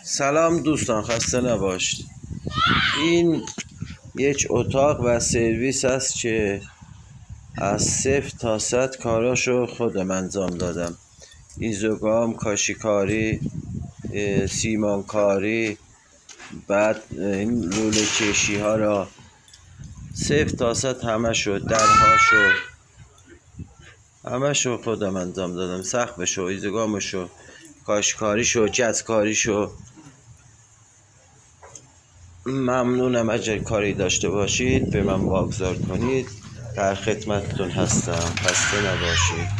سلام دوستان، خسته نباشید. این یک اتاق و سرویس است که از 0 تا 100 کاراشو خودم انجام دادم. ایزوگام، کاشیکاری، سیمانکاری، بعد این لوله کشی ها را 0 تا 100 همشو، درهاشو همشو خودم انجام دادم. سقفشو، ایزوگامشو، کاشیکاریشو، جزکاریشو. ممنونم. اگر کاری داشته باشید به من واگذار کنید، در خدمتتون هستم. خسته نباشید.